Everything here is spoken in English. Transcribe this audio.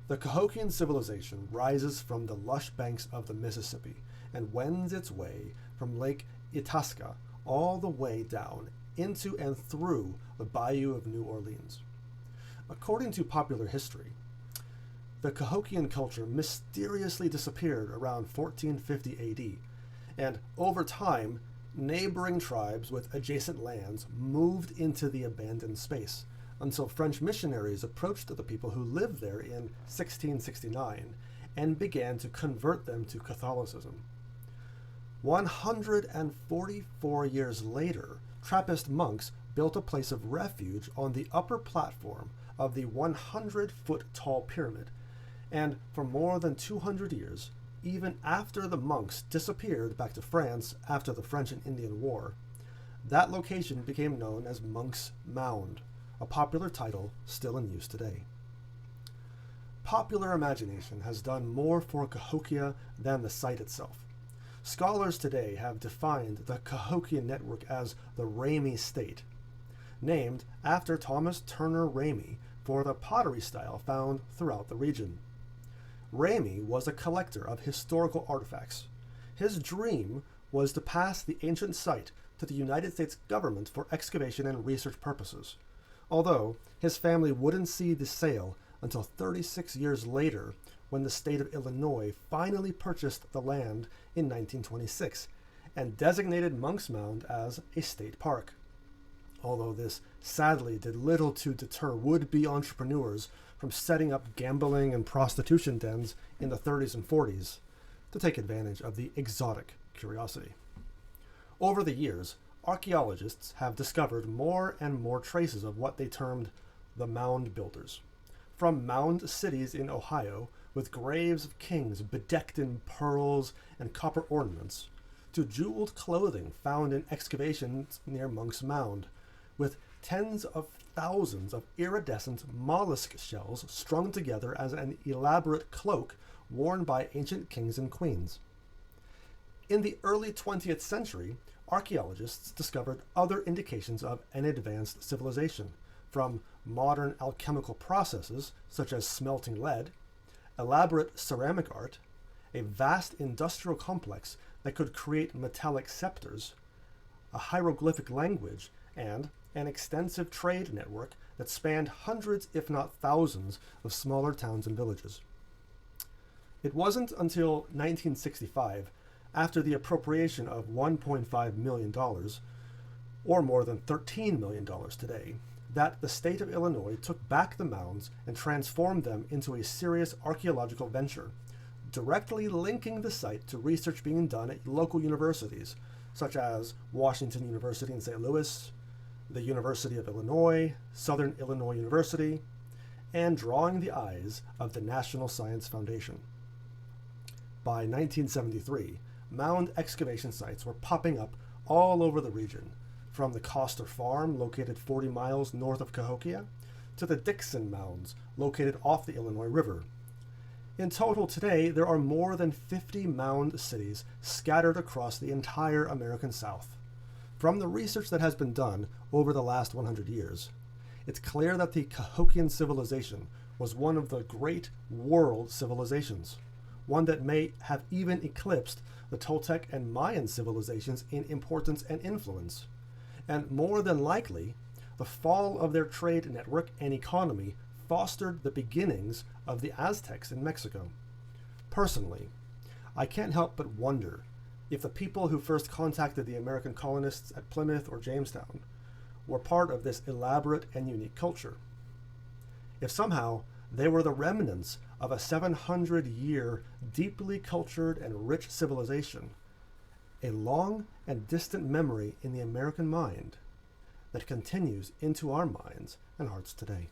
The Cahokian civilization rises from the lush banks of the Mississippi and wends its way from Lake Itasca all the way down into and through the Bayou of New Orleans. According to popular history, the Cahokian culture mysteriously disappeared around 1450 AD, and over time, neighboring tribes with adjacent lands moved into the abandoned space, until French missionaries approached the people who lived there in 1669 and began to convert them to Catholicism. 144 years later, Trappist monks built a place of refuge on the upper platform of the 100-foot-tall pyramid, and for more than 200 years, even after the monks disappeared back to France after the French and Indian War, that location became known as Monk's Mound, a popular title still in use today. Popular imagination has done more for Cahokia than the site itself. Scholars today have defined the Cahokian network as the Ramey State, named after Thomas Turner Ramey for the pottery style found throughout the region. Ramey was a collector of historical artifacts. His dream was to pass the ancient site to the United States government for excavation and research purposes, although his family wouldn't see the sale until 36 years later, when the state of Illinois finally purchased the land in 1926 and designated Monk's Mound as a state park. Although this sadly did little to deter would-be entrepreneurs from setting up gambling and prostitution dens in the 30s and 40s to take advantage of the exotic curiosity. Over the years, archaeologists have discovered more and more traces of what they termed the mound builders. From mound cities in Ohio, with graves of kings bedecked in pearls and copper ornaments, to jeweled clothing found in excavations near Monk's Mound, with tens of thousands of iridescent mollusk shells strung together as an elaborate cloak worn by ancient kings and queens. In the early 20th century, archaeologists discovered other indications of an advanced civilization, from modern alchemical processes such as smelting lead, elaborate ceramic art, a vast industrial complex that could create metallic scepters, a hieroglyphic language, and an extensive trade network that spanned hundreds, if not thousands, of smaller towns and villages. It wasn't until 1965, after the appropriation of $1.5 million, or more than $13 million today, that the state of Illinois took back the mounds and transformed them into a serious archaeological venture, directly linking the site to research being done at local universities, such as Washington University in St. Louis, the University of Illinois, Southern Illinois University, and drawing the eyes of the National Science Foundation. By 1973, mound excavation sites were popping up all over the region, from the Coster Farm, located 40 miles north of Cahokia, to the Dixon Mounds, located off the Illinois River. In total today, there are more than 50 mound cities scattered across the entire American South. From the research that has been done over the last 100 years, it's clear that the Cahokian civilization was one of the great world civilizations, one that may have even eclipsed the Toltec and Mayan civilizations in importance and influence. And more than likely, the fall of their trade network and economy fostered the beginnings of the Aztecs in Mexico. Personally, I can't help but wonder if the people who first contacted the American colonists at Plymouth or Jamestown were part of this elaborate and unique culture. If somehow they were the remnants of a 700-year, deeply cultured and rich civilization, a long and distant memory in the American mind that continues into our minds and hearts today.